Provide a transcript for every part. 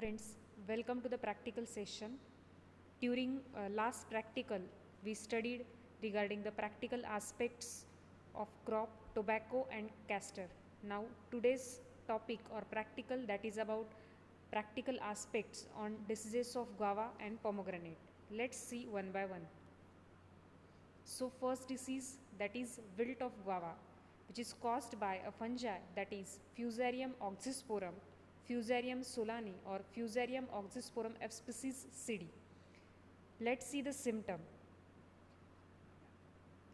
friends, welcome to the practical session. During last practical, we studied regarding the practical aspects of crop, tobacco and castor. Now today's topic or practical, that is about practical aspects on diseases of guava and pomegranate. Let's see one by one. So first disease, that is wilt of guava, which is caused by a fungi, that is Fusarium oxysporum, Fusarium solani or Fusarium oxysporum F species CD. Let's see the symptom.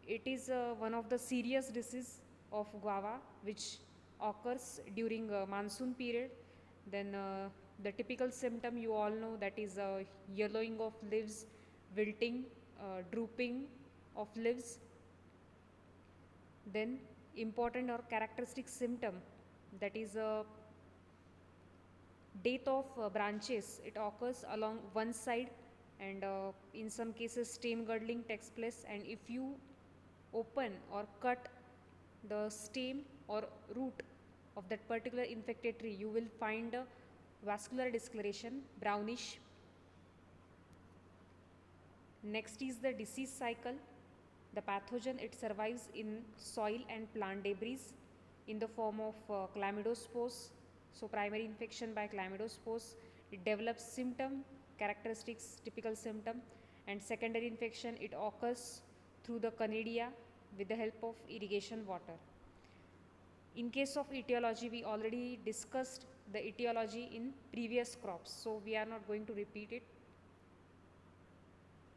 It is one of the serious disease of guava which occurs during monsoon period. Then the typical symptom you all know, that is yellowing of leaves, wilting, drooping of leaves. Then important or characteristic symptom, that is death of branches. It occurs along one side, and in some cases stem girdling takes place, and if you open or cut the stem or root of that particular infected tree, you will find a vascular discoloration, brownish. Next is the disease cycle. The pathogen, it survives in soil and plant debris in the form of chlamydospores. So primary infection by chlamydospores, it develops symptom, characteristics, typical symptom, and secondary infection, it occurs through the conidia with the help of irrigation water. In case of etiology, we already discussed the etiology in previous crops, so we are not going to repeat it.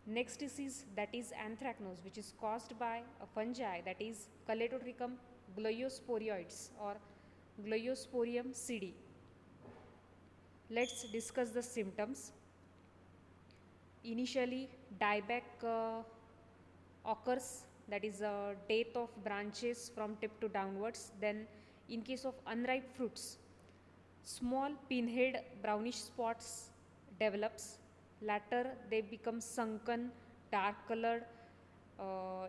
Next disease, that is anthracnose, which is caused by a fungi, that is Caletotrichum gliosporioides or Gliosporium CD. Let's discuss the symptoms. Initially, dieback occurs, that is death of branches from tip to downwards. Then in case of unripe fruits, small pinhead brownish spots develops. Later they become sunken, dark colored.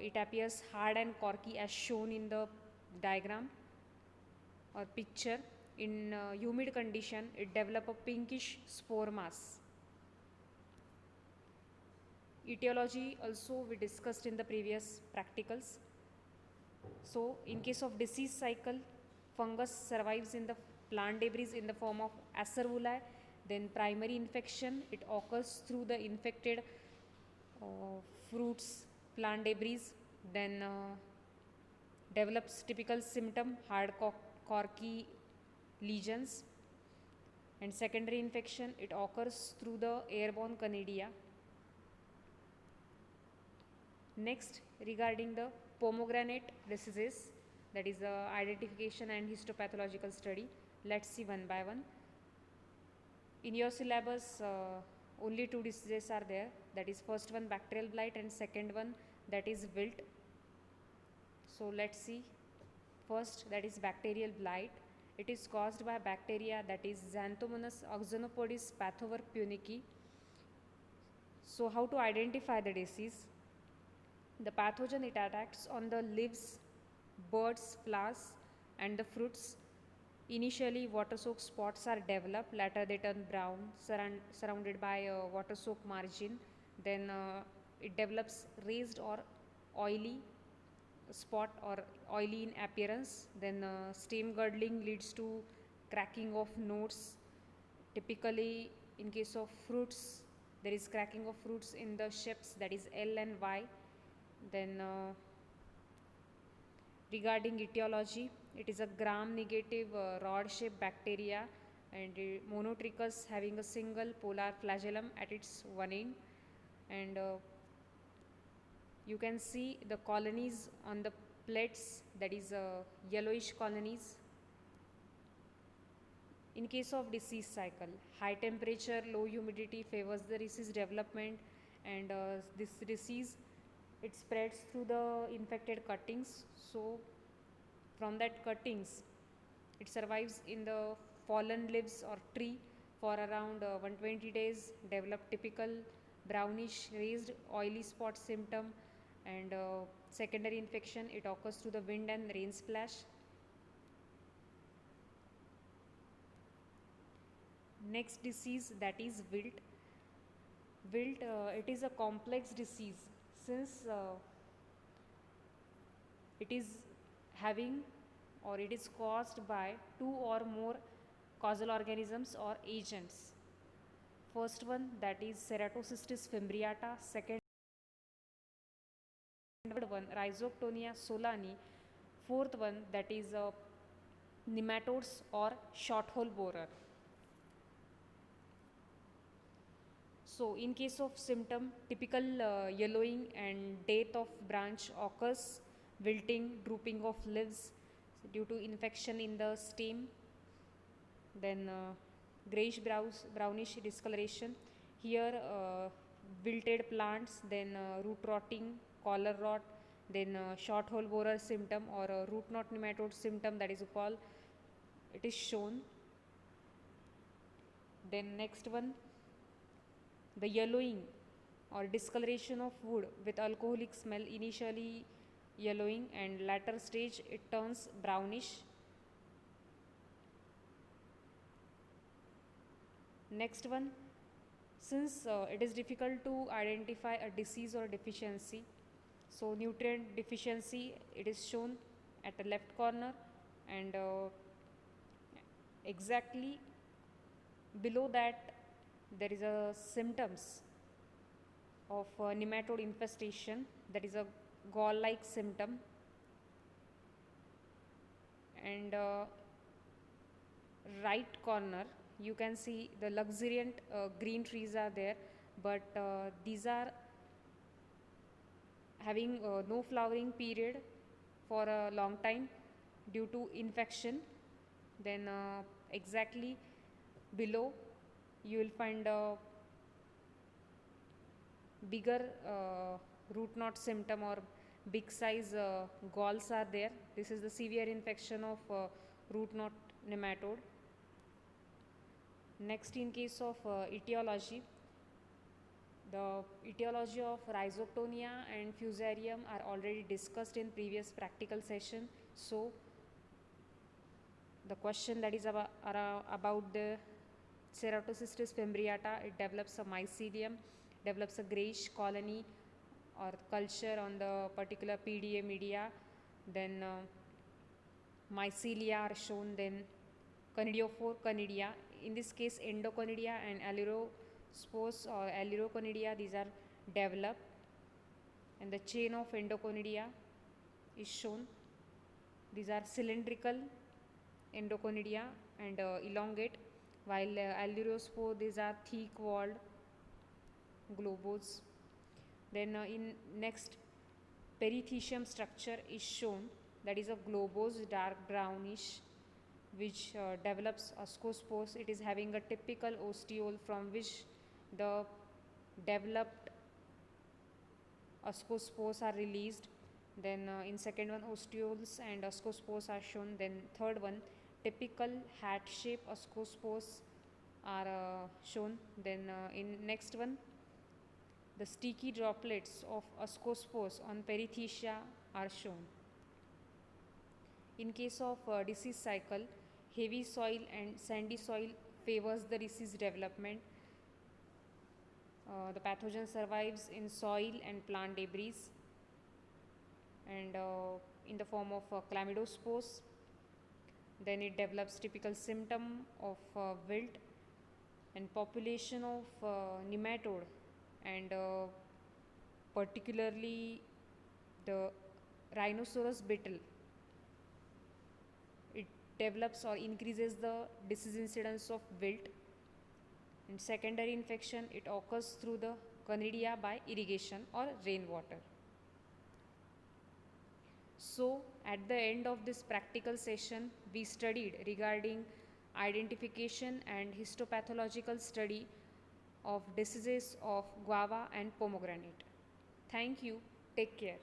It appears hard and corky as shown in the diagram or picture. In humid condition, it develop a pinkish spore mass. Etiology also we discussed in the previous practicals. So in case of disease cycle, fungus survives in the plant debris in the form of acervuli. Then primary infection, it occurs through the infected fruits, plant debris. Then develops typical symptom, hard corky lesions. And secondary infection, it occurs through the airborne conidia. Next, regarding the pomegranate diseases, that is the identification and histopathological study. Let's see one by one. In your syllabus, only two diseases are there, that is first one bacterial blight and second one, that is wilt. So let's see. First, that is bacterial blight. It is caused by bacteria, that is Xanthomonas oxonopodis pathover punici. So how to identify the disease? The pathogen, it attacks on the leaves, buds, flowers and the fruits. Initially water soaked spots are developed, later they turn brown, surrounded by a water soaked margin. Then it develops raised or oily spot or oily in appearance. Then stem girdling leads to cracking of nodes. Typically in case of fruits, there is cracking of fruits in the shapes, that is L and Y. Then regarding etiology, it is a gram negative rod shaped bacteria, and monotrichous, having a single polar flagellum at its one end. And you can see the colonies on the plates, that is yellowish colonies. In case of disease cycle, high temperature, low humidity favors the disease development, and this disease, it spreads through the infected cuttings. So from that cuttings, it survives in the fallen leaves or tree for around 120 days, develop typical brownish raised oily spot symptom. And secondary infection, it occurs through the wind and rain splash. Next disease, that is wilt. Wilt, it is a complex disease since it is having or it is caused by two or more causal organisms or agents. First one, that is Ceratocystis fimbriata. Second one, Rhizoctonia solani. Fourth one, that is nematodes or short hole borer. So, in case of symptom, typical yellowing and death of branch occurs, wilting, drooping of leaves due to infection in the stem, then grayish brownish discoloration. Here, wilted plants, then root rotting, collar rot, then short hole borer symptom or root knot nematode symptom, that is called, it is shown. Then next one, the yellowing or discoloration of wood with alcoholic smell, initially yellowing and later stage it turns brownish. Next one, since it is difficult to identify a disease or deficiency, so nutrient deficiency, it is shown at the left corner, and exactly below that there is a symptoms of nematode infestation, that is a gall like symptom, and right corner you can see the luxuriant green trees are there, but these are having no flowering period for a long time due to infection. Then exactly below you will find a bigger root knot symptom or big size galls are there. This is the severe infection of root knot nematode. Next, in case of etiology, the etiology of Rhizoctonia and Fusarium are already discussed in previous practical session. So, the question that is about the Ceratocystis fimbriata, it develops a mycelium, develops a grayish colony or culture on the particular PDA media, then mycelia are shown, then conidiophore conidia, in this case endoconidia and allurospores or alluroconidia, these are developed, and the chain of endoconidia is shown. These are cylindrical endoconidia and elongate, while allurospore, these are thick walled globose. Then in next, perithecium structure is shown, that is a globose dark brownish which develops ascospores. It is having a typical ostiole from which the developed ascospores are released. Then in second one, ostioles and ascospores are shown. Then third one, typical hat shape ascospores are shown. Then in next one, the sticky droplets of ascospores on perithecia are shown. In case of disease cycle, heavy soil and sandy soil favors the disease development. The pathogen survives in soil and plant debris and in the form of chlamydospores. Then it develops typical symptom of wilt and population of nematode, and particularly the rhinoceros beetle, it develops or increases the disease incidence of wilt. And secondary infection, it occurs through the conidia by irrigation or rainwater. So, at the end of this practical session, we studied regarding identification and histopathological study of diseases of guava and pomegranate. Thank you. Take care.